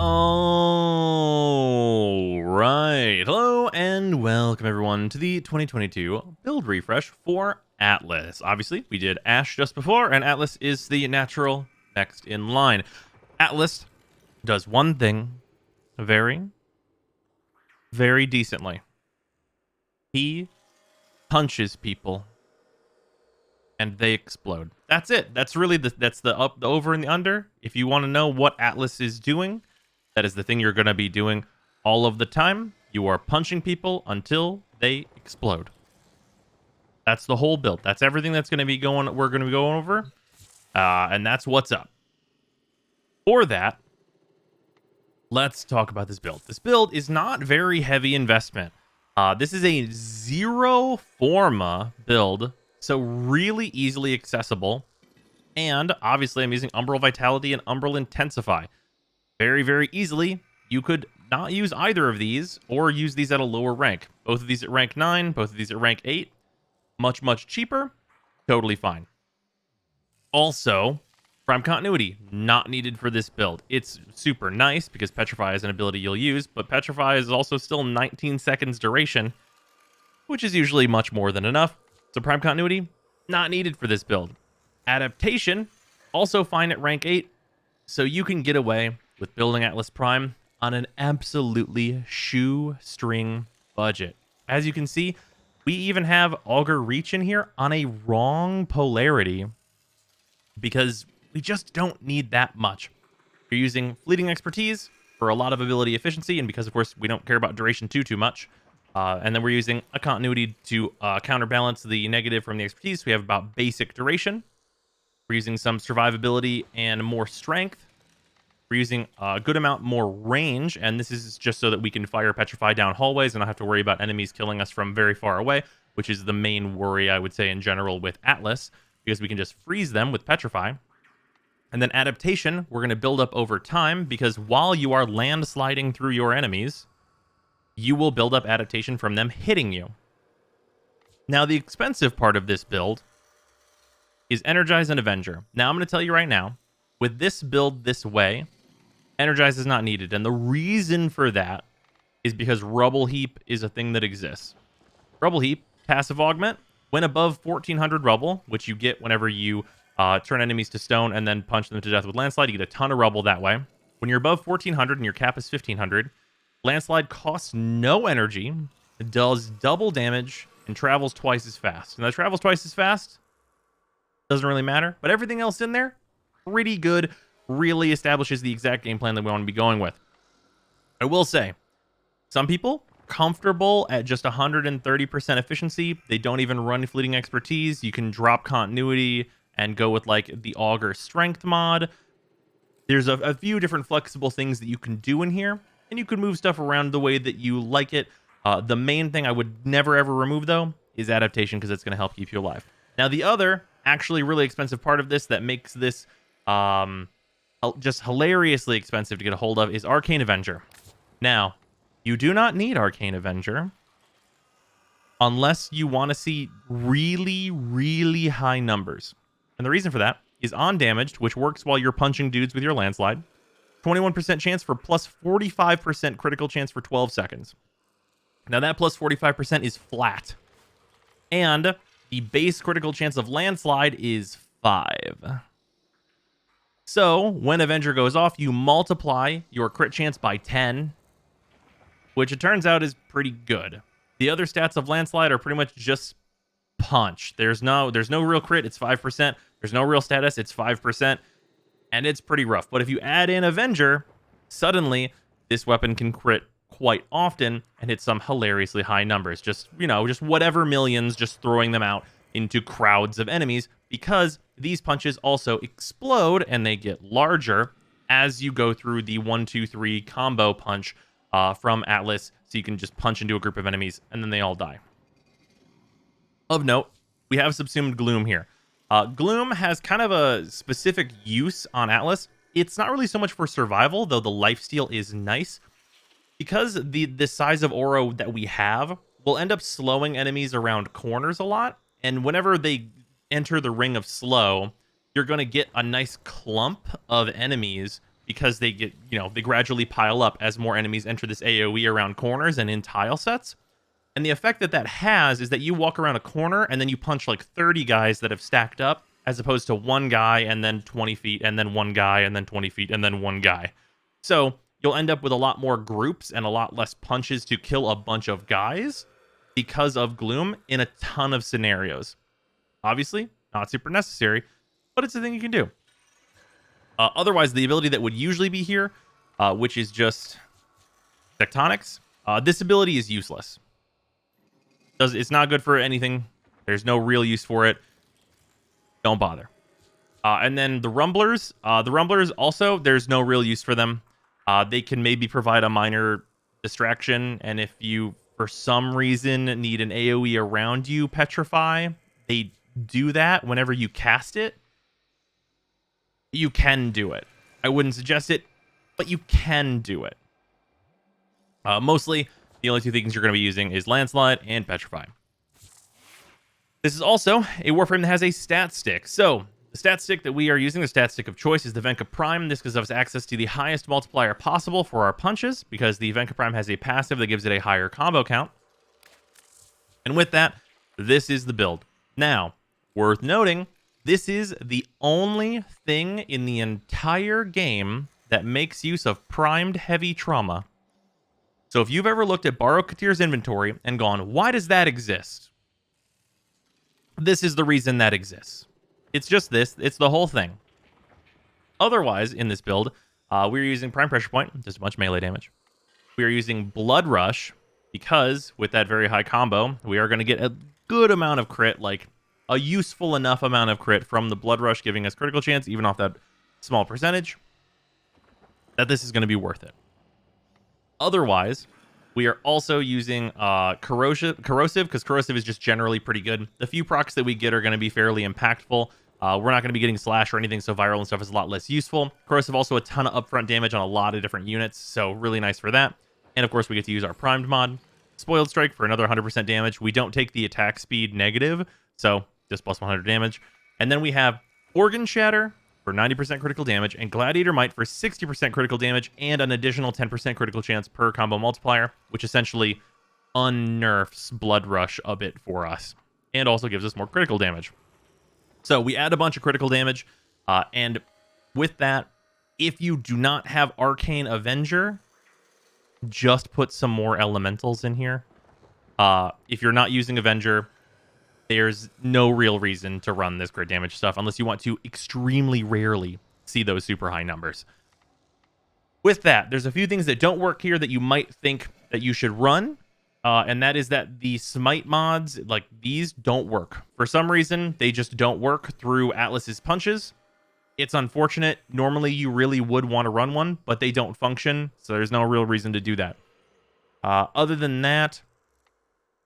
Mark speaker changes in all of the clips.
Speaker 1: All right. Hello and welcome everyone to the 2022 build refresh for Atlas. Obviously, we did Ash just before, and Atlas is the natural next in line. Atlas does one thing very, very decently. He punches people and they explode. That's it. That's really the up, the over, and the under. If you want to know what Atlas is doing, that is the thing you're going to be doing all of the time. You are punching people until they explode. That's the whole build. That's everything that's going to be going. We're going to be going over, and that's what's up. For that, let's talk about this build. This build is not very heavy investment. This is a zero forma build, so really easily accessible. And obviously, I'm using Umbral Vitality and Umbral Intensify. Very, very easily, you could not use either of these or use these at a lower rank. Both of these at rank 9, both of these at rank 8. Much, much cheaper. Totally fine. Also, Prime Continuity, not needed for this build. It's super nice because Petrify is an ability you'll use, but Petrify is also still 19 seconds duration, which is usually much more than enough. So Prime Continuity, not needed for this build. Adaptation, also fine at rank 8, so you can get away with building Atlas Prime on an absolutely shoestring budget. As you can see, we even have Augur Reach in here on a wrong polarity because we just don't need that much. You're using Fleeting Expertise for a lot of ability efficiency, and because, of course, we don't care about duration too much. And then we're using a Continuity to counterbalance the negative from the Expertise. So we have about basic duration. We're using some survivability and more strength. We're using a good amount more range, and this is just so that we can fire Petrify down hallways and not have to worry about enemies killing us from very far away, which is the main worry, I would say, in general with Atlas, because we can just freeze them with Petrify. And then Adaptation, we're going to build up over time, because while you are landsliding through your enemies, you will build up Adaptation from them hitting you. Now, the expensive part of this build is Energize and Avenger. Now, I'm going to tell you right now, with this build this way, Energize is not needed. And the reason for that is because Rubble Heap is a thing that exists. Rubble Heap, passive augment, when above 1400 rubble, which you get whenever you turn enemies to stone and then punch them to death with Landslide, you get a ton of rubble that way. When you're above 1400 and your cap is 1500, Landslide costs no energy, does double damage, and travels twice as fast. And that travels twice as fast doesn't really matter, but everything else in there, pretty good. Really establishes the exact game plan that we want to be going with. I will say, some people comfortable at just 130% efficiency. They don't even run Fleeting Expertise. You can drop Continuity and go with like the Augur Strength mod. There's a few different flexible things that you can do in here, and you can move stuff around the way that you like it. The main thing I would never ever remove though is Adaptation, because it's going to help keep you alive. Now, the other actually really expensive part of this that makes this just hilariously expensive to get a hold of is Arcane Avenger. Now, you do not need Arcane Avenger unless you want to see really, really high numbers. And the reason for that is on damaged, which works while you're punching dudes with your Landslide. 21% chance for plus 45% critical chance for 12 seconds. Now that plus 45% is flat. And the base critical chance of Landslide is 5. So, when Avenger goes off, you multiply your crit chance by 10, which it turns out is pretty good. The other stats of Landslide are pretty much just punch. There's no real crit, it's 5%. There's no real status, it's 5%. And it's pretty rough. But if you add in Avenger, suddenly this weapon can crit quite often and hit some hilariously high numbers. Just whatever millions, just throwing them out into crowds of enemies, because these punches also explode and they get larger as you go through the 1-2-3 combo punch from Atlas. So you can just punch into a group of enemies and then they all die. Of note, we have Subsumed Gloom here. Gloom has kind of a specific use on Atlas. It's not really so much for survival, though the lifesteal is nice. Because the size of aura that we have will end up slowing enemies around corners a lot. And whenever they enter the ring of slow, you're going to get a nice clump of enemies because they get, they gradually pile up as more enemies enter this AoE around corners and in tile sets. And the effect that that has is that you walk around a corner and then you punch like 30 guys that have stacked up, as opposed to one guy and then 20 feet and then one guy and then 20 feet and then one guy. So you'll end up with a lot more groups and a lot less punches to kill a bunch of guys because of Gloom in a ton of scenarios. Obviously, not super necessary, but it's a thing you can do. Otherwise, the ability that would usually be here, which is just Tectonics, this ability is useless. It's not good for anything. There's no real use for it. Don't bother. And then the Rumblers. The Rumblers also, there's no real use for them. They can maybe provide a minor distraction, and if you, for some reason, need an AoE around you petrify, they do that whenever you cast it. You can do it. I wouldn't suggest it, but you can do it. Mostly, the only two things you're going to be using is Landslide and Petrify. This is also a Warframe that has a stat stick. So, the stat stick that we are using, the stat stick of choice, is the Venka Prime. This gives us access to the highest multiplier possible for our punches, because the Venka Prime has a passive that gives it a higher combo count. And with that, this is the build. Now, worth noting, this is the only thing in the entire game that makes use of primed heavy trauma. So if you've ever looked at Baro-Katir's inventory and gone, why does that exist? This is the reason that exists. It's just this. It's the whole thing. Otherwise, in this build, we're using Prime Pressure Point, just a bunch of melee damage. We are using Blood Rush, because with that very high combo, we are going to get a good amount of crit, like a useful enough amount of crit from the Blood Rush, giving us critical chance, even off that small percentage, that this is going to be worth it. Otherwise, we are also using Corrosive, because Corrosive is just generally pretty good. The few procs that we get are going to be fairly impactful. We're not going to be getting Slash or anything, so Viral and stuff is a lot less useful. Corrosive also a ton of upfront damage on a lot of different units, so really nice for that. And of course, we get to use our Primed mod. Spoiled Strike for another 100% damage. We don't take the attack speed negative, so just plus 100 damage. And then we have Organ Shatter for 90% critical damage, and Gladiator Might for 60% critical damage, and an additional 10% critical chance per combo multiplier, which essentially unnerfs Blood Rush a bit for us, and also gives us more critical damage. So we add a bunch of critical damage, and with that, if you do not have Arcane Avenger, just put some more elementals in here. If you're not using Avenger, there's no real reason to run this crit damage stuff unless you want to extremely rarely see those super high numbers. With that, there's a few things that don't work here that you might think that you should run, and that is that the smite mods, like these, don't work. For some reason, they just don't work through Atlas's punches. It's unfortunate. Normally, you really would want to run one, but they don't function, so there's no real reason to do that. Other than that,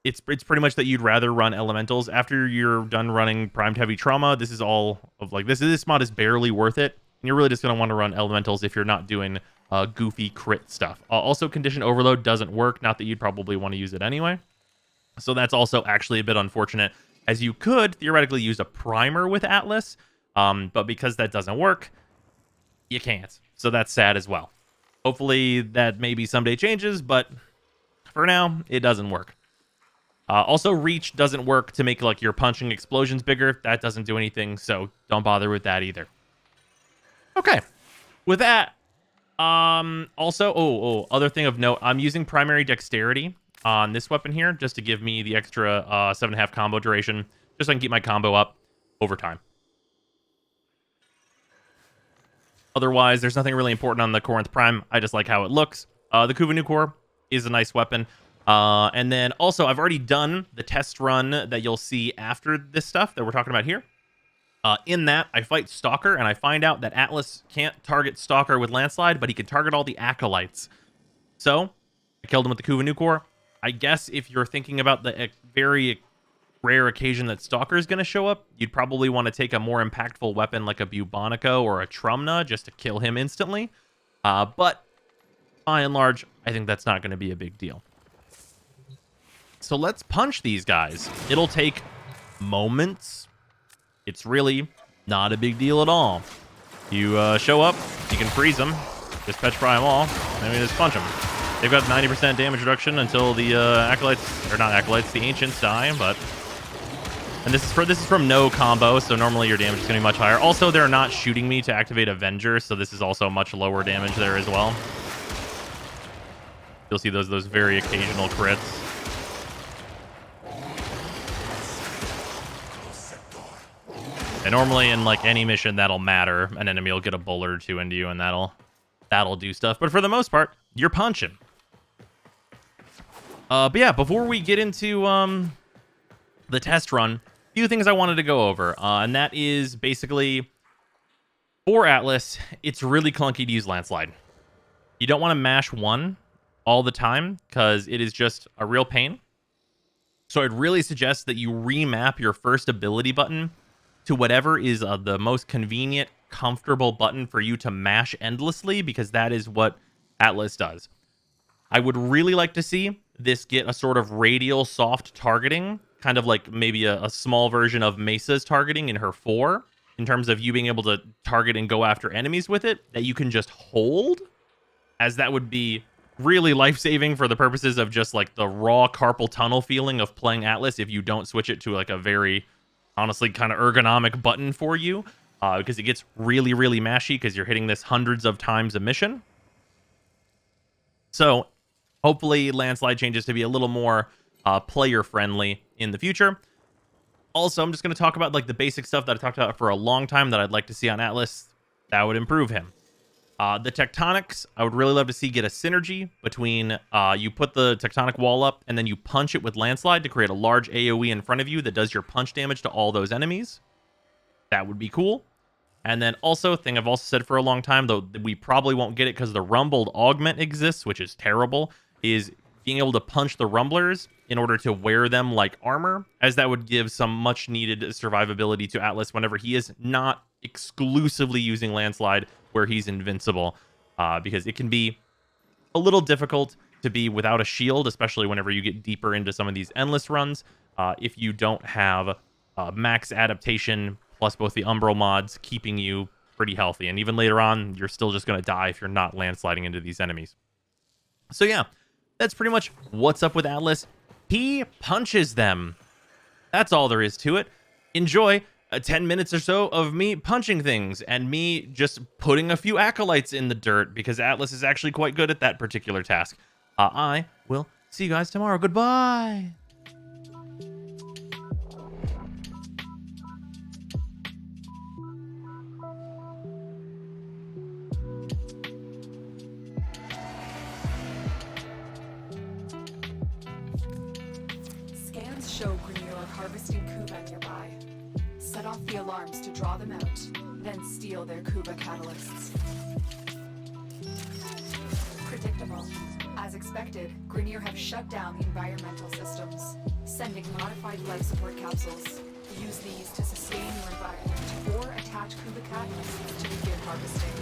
Speaker 1: it's pretty much that you'd rather run elementals. After you're done running primed heavy trauma, this is all of like this mod is barely worth it. And you're really just going to want to run elementals if you're not doing goofy crit stuff. Also, condition overload doesn't work. Not that you'd probably want to use it anyway. So that's also actually a bit unfortunate, as you could theoretically use a primer with Atlas, but because that doesn't work, you can't. So that's sad as well. Hopefully that maybe someday changes, but for now, it doesn't work. Also, Reach doesn't work to make like your punching explosions bigger. That doesn't do anything, so don't bother with that either. Okay, with that, also, other thing of note, I'm using primary dexterity on this weapon here just to give me the extra 7.5 combo duration, just so I can keep my combo up over time. Otherwise, there's nothing really important on the Corinth Prime. I just like how it looks. The Kuvanu Core is a nice weapon. And then also, I've already done the test run that you'll see after this stuff that we're talking about here. In that, I fight Stalker, and I find out that Atlas can't target Stalker with Landslide, but he can target all the Acolytes. So, I killed him with the Kuvanu Core. I guess if you're thinking about the very rare occasion that Stalker is going to show up, you'd probably want to take a more impactful weapon like a Bubonico or a Trumna just to kill him instantly. But, by and large, I think that's not going to be a big deal. So let's punch these guys. It'll take moments. It's really not a big deal at all. You show up, you can freeze them, dispatch fry them all, and we just punch them. They've got 90% damage reduction until the acolytes, or not acolytes, the ancients die, but... And this is from no combo, so normally your damage is going to be much higher. Also, they're not shooting me to activate Avenger, so this is also much lower damage there as well. You'll see those very occasional crits. And normally in like any mission that'll matter. An enemy will get a bullet or two into you, and that'll do stuff. But for the most part, you're punching. But yeah, before we get into the test run, a few things I wanted to go over, and that is basically for Atlas, it's really clunky to use Landslide. You don't want to mash 1 all the time because it is just a real pain. So I'd really suggest that you remap your first ability button to whatever is the most convenient, comfortable button for you to mash endlessly, because that is what Atlas does. I would really like to see this get a sort of radial soft targeting, kind of like maybe a small version of Mesa's targeting in her 4, in terms of you being able to target and go after enemies with it, that you can just hold, as that would be really life-saving for the purposes of just like the raw carpal tunnel feeling of playing Atlas if you don't switch it to like a very, honestly, kind of ergonomic button for you, because it gets really, really mashy because you're hitting this hundreds of times a mission. So hopefully Landslide changes to be a little more player-friendly in the future. Also, I'm just going to talk about like the basic stuff that I talked about for a long time that I'd like to see on Atlas that would improve him. The tectonics, I would really love to see get a synergy between you put the tectonic wall up and then you punch it with Landslide to create a large AoE in front of you that does your punch damage to all those enemies. That would be cool. And then also, thing I've also said for a long time, though we probably won't get it because the rumbled augment exists, which is terrible, is being able to punch the rumblers in order to wear them like armor, as that would give some much needed survivability to Atlas whenever he is not exclusively using Landslide where he's invincible, because it can be a little difficult to be without a shield, especially whenever you get deeper into some of these endless runs, if you don't have max adaptation plus both the umbral mods keeping you pretty healthy. And even later on, you're still just going to die if you're not landsliding into these enemies. So yeah, that's pretty much what's up with Atlas. He punches them. That's all there is to it. Enjoy 10 minutes or so of me punching things and me just putting a few acolytes in the dirt, because Atlas is actually quite good at that particular task. I will see you guys tomorrow. Goodbye.
Speaker 2: Scans show Grenier harvesting Kuba nearby. Set off the alarms to draw them out, then steal their Kuba catalysts. Predictable. As expected, Grenier have shut down the environmental systems, sending modified life support capsules. Use these to sustain your environment or attach Kuba catalysts to begin harvesting.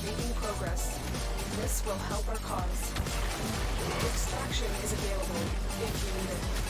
Speaker 2: Making progress. This will help our cause. Extraction is available if you need it.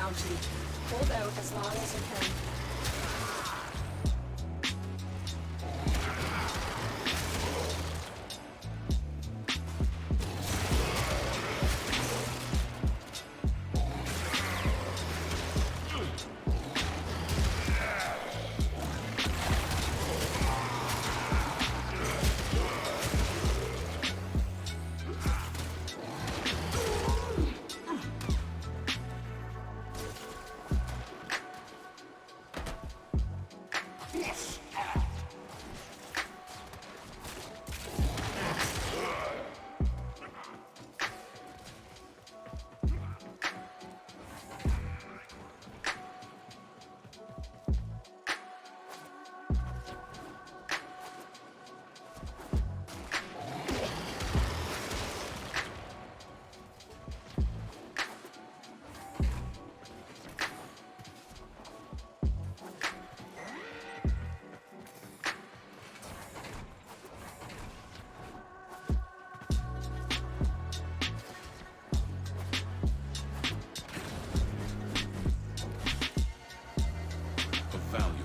Speaker 2: bounty. Hold out as long as you can.
Speaker 3: Value